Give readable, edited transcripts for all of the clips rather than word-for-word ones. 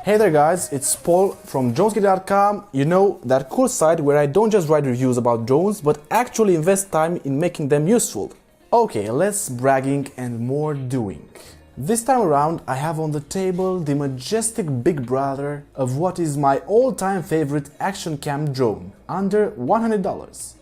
Hey there guys, it's Paul from dronesgeek.com, you know, that cool site where I don't just write reviews about drones but actually invest time in making them useful. Okay, less bragging and more doing. This time around I have on the table the majestic big brother of what is my all-time favorite action cam drone, under $100.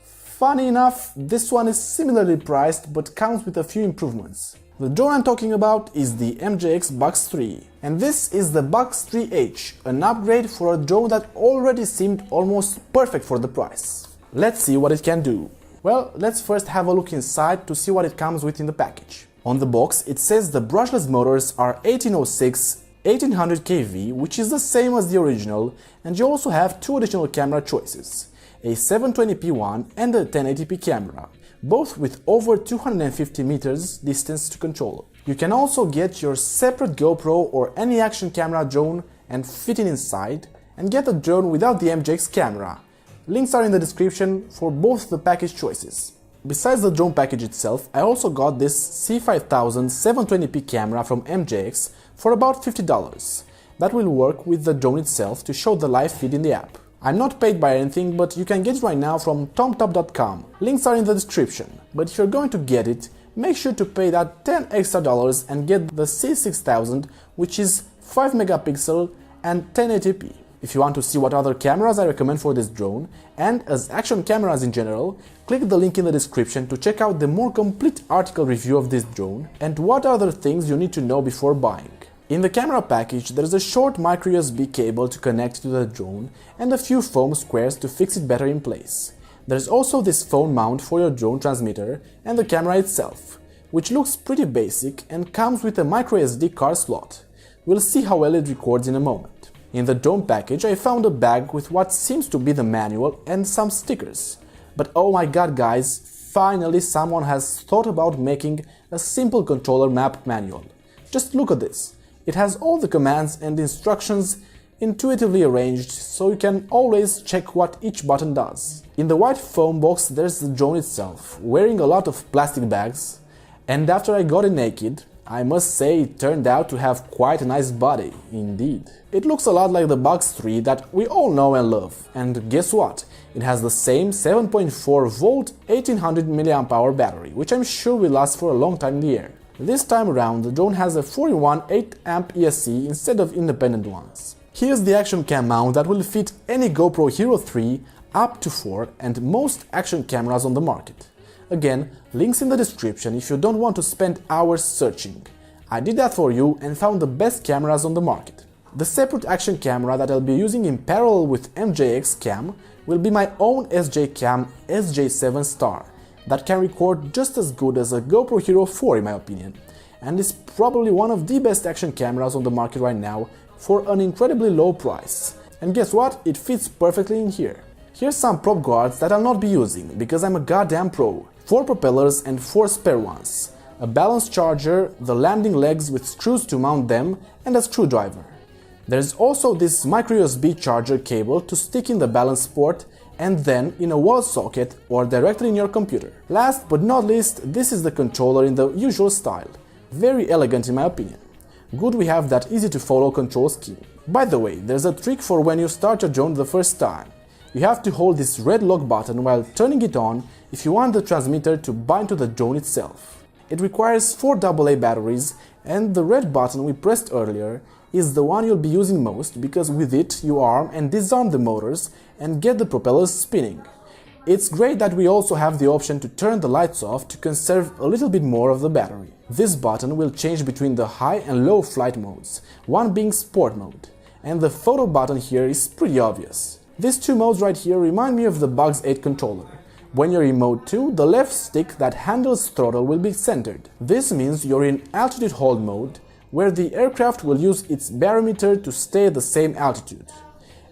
Funny enough, this one is similarly priced but comes with a few improvements. The drone I'm talking about is the MJX Bugs 3, and this is the Bugs 3H, an upgrade for a drone that already seemed almost perfect for the price. Let's see what it can do. Well, let's first have a look inside to see what it comes with in the package. On the box it says the brushless motors are 1806 1800 kV, which is the same as the original, and you also have two additional camera choices, a 720p one and a 1080p camera, both with over 250 meters distance to control. You can also get your separate GoPro or any action camera drone and fit it inside, and get the drone without the MJX camera. Links are in the description for both the package choices. Besides the drone package itself, I also got this C5000 720p camera from MJX for about $50. That will work with the drone itself to show the live feed in the app. I'm not paid by anything, but you can get it right now from tomtop.com. Links are in the description. But if you're going to get it, make sure to pay that $10 extra and get the C6000, which is 5 megapixel and 1080p. If you want to see what other cameras I recommend for this drone, and as action cameras in general, click the link in the description to check out the more complete article review of this drone and what other things you need to know before buying. In the camera package, there is a short micro USB cable to connect to the drone and a few foam squares to fix it better in place. There is also this phone mount for your drone transmitter and the camera itself, which looks pretty basic and comes with a micro SD card slot. We'll see how well it records in a moment. In the drone package I found a bag with what seems to be the manual and some stickers. But oh my god guys, finally someone has thought about making a simple controller map manual. Just look at this. It has all the commands and instructions intuitively arranged so you can always check what each button does. In the white foam box there's the drone itself, wearing a lot of plastic bags, and after I got it naked, I must say it turned out to have quite a nice body, indeed. It looks a lot like the Bugs 3 that we all know and love, and guess what? It has the same 7.4 volt 1800 mAh battery, which I'm sure will last for a long time in the air. This time around the drone has a 41 8A ESC instead of independent ones. Here's the action cam mount that will fit any GoPro Hero 3 up to 4 and most action cameras on the market. Again, links in the description if you don't want to spend hours searching. I did that for you and found the best cameras on the market. The separate action camera that I'll be using in parallel with MJX Cam will be my own SJ Cam SJ7 Star, that can record just as good as a GoPro Hero 4 in my opinion, and is probably one of the best action cameras on the market right now for an incredibly low price. And guess what? It fits perfectly in here. Here's some prop guards that I'll not be using, because I'm a goddamn pro. 4 propellers and 4 spare ones, a balance charger, the landing legs with screws to mount them, and a screwdriver. There's also this micro USB charger cable to stick in the balance port and then in a wall socket or directly in your computer. Last but not least, this is the controller in the usual style. Very elegant in my opinion. Good we have that easy to follow control scheme. By the way, there's a trick for when you start your drone the first time. You have to hold this red lock button while turning it on if you want the transmitter to bind to the drone itself. It requires 4 AA batteries, and the red button we pressed earlier is the one you'll be using most, because with it you arm and disarm the motors and get the propellers spinning. It's great that we also have the option to turn the lights off to conserve a little bit more of the battery. This button will change between the high and low flight modes, one being sport mode, and the photo button here is pretty obvious. These two modes right here remind me of the Bugs 8 controller. When you're in mode 2, the left stick that handles throttle will be centered. This means you're in altitude hold mode, where the aircraft will use its barometer to stay at the same altitude.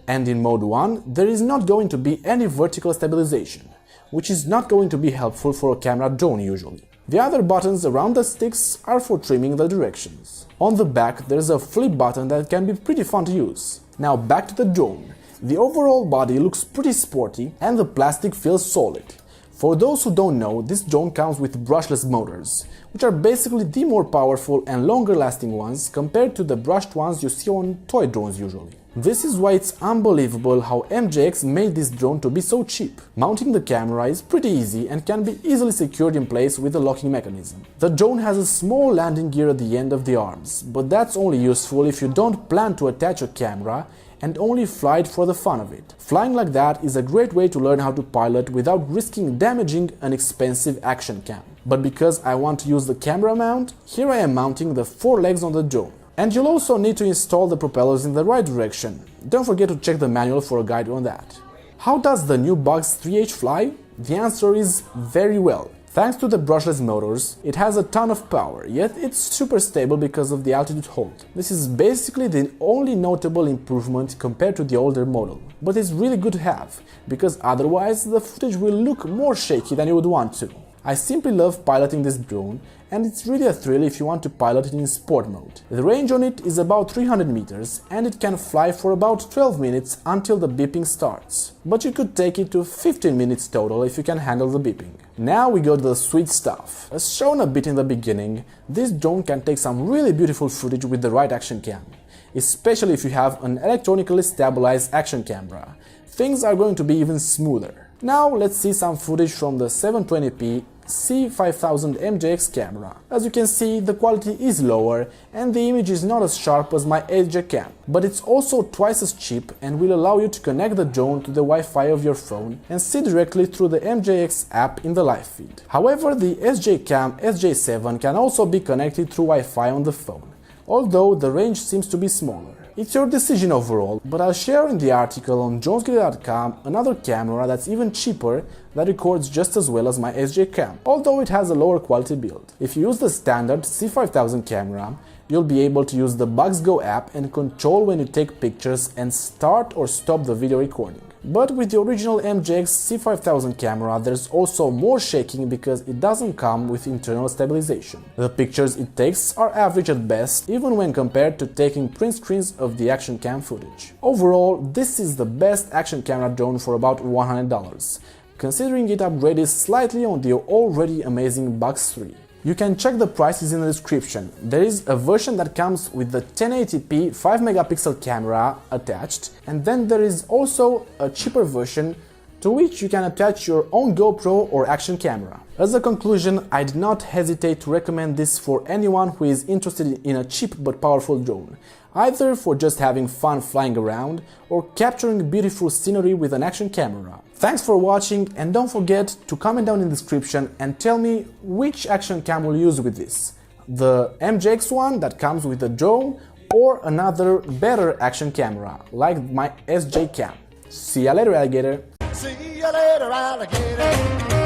And in mode 1, there is not going to be any vertical stabilization, which is not going to be helpful for a camera drone usually. The other buttons around the sticks are for trimming the directions. On the back there's a flip button that can be pretty fun to use. Now back to the drone. The overall body looks pretty sporty and the plastic feels solid. For those who don't know, this drone comes with brushless motors, which are basically the more powerful and longer lasting ones compared to the brushed ones you see on toy drones usually. This is why it's unbelievable how MJX made this drone to be so cheap. Mounting the camera is pretty easy and can be easily secured in place with a locking mechanism. The drone has a small landing gear at the end of the arms, but that's only useful if you don't plan to attach a camera and only fly it for the fun of it. Flying like that is a great way to learn how to pilot without risking damaging an expensive action cam. But because I want to use the camera mount, here I am mounting the 4 legs on the drone. And you'll also need to install the propellers in the right direction. Don't forget to check the manual for a guide on that. How does the new Bugs 3H fly? The answer is very well. Thanks to the brushless motors, it has a ton of power, yet it's super stable because of the altitude hold. This is basically the only notable improvement compared to the older model. But it's really good to have, because otherwise the footage will look more shaky than you would want to. I simply love piloting this drone, and it's really a thrill if you want to pilot it in sport mode. The range on it is about 300 meters, and it can fly for about 12 minutes until the beeping starts. But you could take it to 15 minutes total if you can handle the beeping. Now we go to the sweet stuff. As shown a bit in the beginning, this drone can take some really beautiful footage with the right action cam, especially if you have an electronically stabilized action camera. Things are going to be even smoother. Now let's see some footage from the 720p C5000 MJX camera. As you can see, the quality is lower and the image is not as sharp as my SJ cam, but it's also twice as cheap and will allow you to connect the drone to the Wi-Fi of your phone and see directly through the MJX app in the live feed. However, the SJ cam SJ7 can also be connected through Wi-Fi on the phone, although the range seems to be smaller. It's your decision overall, but I'll share in the article on jonesgear.com another camera that's even cheaper that records just as well as my SJ cam, although it has a lower quality build. If you use the standard C5000 camera, you'll be able to use the Bugs Go app and control when you take pictures and start or stop the video recording. But with the original MJX C5000 camera, there's also more shaking because it doesn't come with internal stabilization. The pictures it takes are average at best, even when compared to taking print screens of the action cam footage. Overall, this is the best action camera drone for about $100, considering it upgraded slightly on the already amazing Bugs 3. You can check the prices in the description. There is a version that comes with the 1080p 5-megapixel camera attached, and then there is also a cheaper version to which you can attach your own GoPro or action camera. As a conclusion, I did not hesitate to recommend this for anyone who is interested in a cheap but powerful drone, either for just having fun flying around or capturing beautiful scenery with an action camera. Thanks for watching, and don't forget to comment down in the description and tell me which action cam will use with this. The MJX one that comes with the drone, or another better action camera like my SJ cam. See ya later, alligator! See you later, alligator.